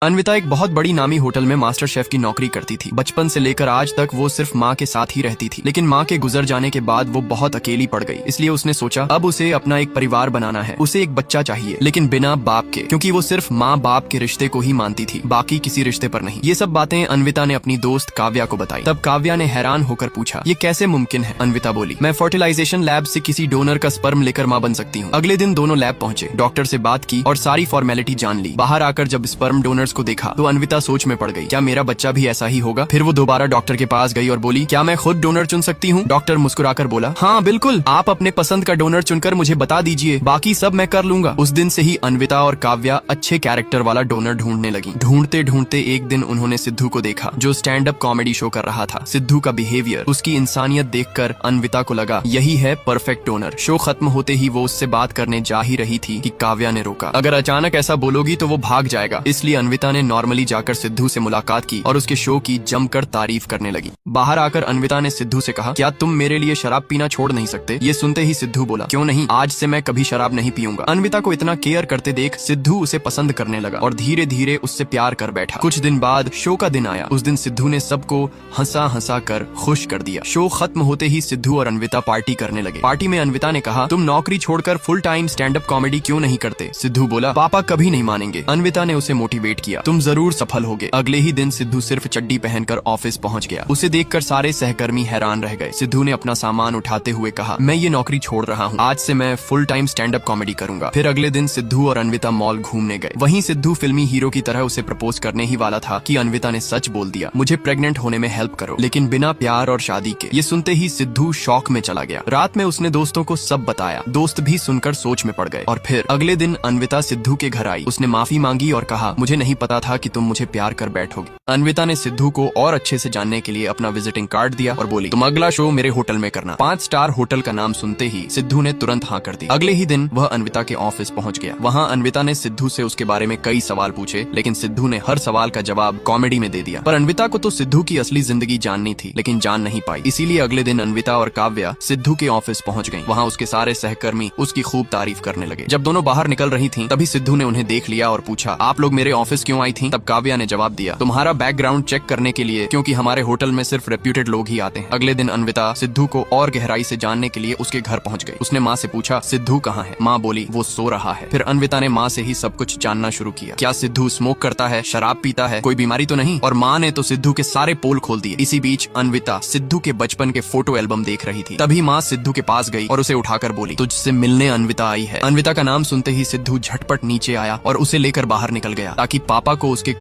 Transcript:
अन्विता एक बहुत बड़ी नामी होटल में मास्टर शेफ की नौकरी करती थी। बचपन से लेकर आज तक वो सिर्फ माँ के साथ ही रहती थी, लेकिन माँ के गुजर जाने के बाद वो बहुत अकेली पड़ गई। इसलिए उसने सोचा अब उसे अपना एक परिवार बनाना है। उसे एक बच्चा चाहिए, लेकिन बिना बाप के, क्योंकि वो सिर्फ माँ बाप के रिश्ते को ही मानती थी, बाकी किसी रिश्ते पर नहीं। ये सब बातें अन्विता ने अपनी दोस्त काव्या को बताई। तब काव्या ने हैरान होकर पूछा, ये कैसे मुमकिन है? अन्विता बोली, मैं फर्टिलाइजेशन लैब से किसी डोनर का स्पर्म लेकर माँ बन सकती हूँ। अगले दिन दोनों लैब पहुंचे, डॉक्टर से बात की और सारी फॉर्मेलिटी जान ली। बाहर आकर जब स्पर्म डोनर्स को देखा तो अन्विता सोच में पड़ गई, क्या मेरा बच्चा भी ऐसा ही होगा? फिर वो दोबारा डॉक्टर के पास गई और बोली, क्या मैं खुद डोनर चुन सकती हूँ? डॉक्टर मुस्कुराकर बोला, हाँ बिल्कुल, आप अपने पसंद का डोनर चुनकर मुझे बता दीजिए, बाकी सब मैं कर लूंगा। उस दिन से ही अन्विता और काव्या अच्छे कैरेक्टर वाला डोनर ढूंढने लगी। ढूंढते ढूंढते एक दिन उन्होंने सिद्धू को देखा, जो स्टैंड अप कॉमेडी शो कर रहा था। सिद्धू का बिहेवियर, उसकी इंसानियत देखकर अन्विता को लगा यही है परफेक्ट डोनर। शो खत्म होते ही वो उससे बात करने जा ही रही थी कि काव्या ने रोका। अगर अचानक ऐसा बोलोगी तो वो भाग जाएगा। इसलिए अन्विता ने नॉर्मली जाकर सिद्धू से मुलाकात की और उसके शो की जमकर तारीफ करने लगी। बाहर आकर अन्विता ने सिद्धू से कहा, क्या तुम मेरे लिए शराब पीना छोड़ नहीं सकते? ये सुनते ही सिद्धू बोला, क्यों नहीं, आज से मैं कभी शराब नहीं पीऊंगा। अन्विता को इतना केयर करते देख सिद्धू उसे पसंद करने लगा और धीरे धीरे उससे प्यार कर बैठा। कुछ दिन बाद शो का दिन आया। उस दिन सिद्धू ने सबको हंसा हंसा कर खुश कर दिया। शो खत्म होते ही सिद्धू और अन्विता पार्टी करने लगे। पार्टी में अन्विता ने कहा, तुम नौकरी छोड़कर full time stand up comedy क्यों नहीं करते? सिद्धू बोला, पापा कभी नहीं मानेंगे। अन्विता ने उसे मोटिवेट किया, तुम जरूर सफल होगे। अगले ही दिन सिद्धू सिर्फ चड्डी पहनकर ऑफिस पहुंच गया। उसे देखकर सारे सहकर्मी हैरान रह गए। सिद्धू ने अपना सामान उठाते हुए कहा, मैं ये नौकरी छोड़ रहा हूँ, आज से मैं full time stand up comedy करूंगा। फिर अगले दिन सिद्धू और अन्विता मॉल घूमने गए। वहीं सिद्धू फिल्मी हीरो की तरह उसे प्रपोज करने ही वाला था कि अन्विता ने सच बोल दिया, मुझे प्रेग्नेंट होने में हेल्प करो, लेकिन बिना प्यार और शादी के। ये सुनते ही सिद्धू शॉक में चला गया। रात में उसने दोस्तों को सब बताया। दोस्त भी सुनकर सोच में पड़ गए। और फिर अगले दिन अन्विता सिद्धू के घर आई। उसने माफी मांगी और कहा, मुझे नहीं पता था कि तुम मुझे प्यार कर बैठोगे। अन्विता ने सिद्धू को और अच्छे से जानने के लिए अपना विजिटिंग कार्ड दिया और बोली, तुम अगला शो मेरे होटल में करना। 5 स्टार होटल का नाम सुनते ही सिद्धू ने तुरंत हाँ कर दी। अगले ही दिन वह अन्विता के ऑफिस पहुंच गया। वहां अन्विता ने सिद्धू से उसके बारे में कई सवाल पूछे, लेकिन सिद्धू ने हर सवाल का जवाब कॉमेडी में दे दिया। पर अन्विता को तो सिद्धू की असली जिंदगी जाननी थी, लेकिन जान नहीं पाई। इसीलिए अगले दिन अन्विता और काव्या सिद्धू के ऑफिस पहुंच गयी। वहाँ उसके सारे सहकर्मी उसकी खूब तारीफ करने लगे। जब दोनों बाहर निकल रही थी तभी सिद्धू ने उन्हें देख लिया और पूछा, आप लोग मेरे ऑफिस क्यों आई थी? तब काव्या ने जवाब दिया, तुम्हारा बैकग्राउंड चेक करने के लिए, क्योंकि हमारे होटल में सिर्फ रेप्यूटेड लोग ही आते हैं। अगले दिन अन्विता सिद्धू को और गहराई से जानने के लिए उसके घर पहुंच गई। उसने माँ से पूछा, सिद्धू कहाँ है? माँ बोली, वो सो रहा है। फिर अन्विता ने माँ से ही सब कुछ जानना शुरू किया। क्या सिद्धू स्मोक करता है, शराब पीता है, कोई बीमारी तो नहीं? और माँ ने तो सिद्धू के सारे पोल खोल दिए। इसी बीच अन्विता सिद्धू के बचपन के फोटो एल्बम देख रही थी। तभी माँ सिद्धू के पास गई और उसे उठाकर बोली, तुझसे मिलने अन्विता आई है। अन्विता का नाम सुनते ही सिद्धू झटपट नीचे आया और उसे लेकर बाहर निकल गया ताकि पापा को उसके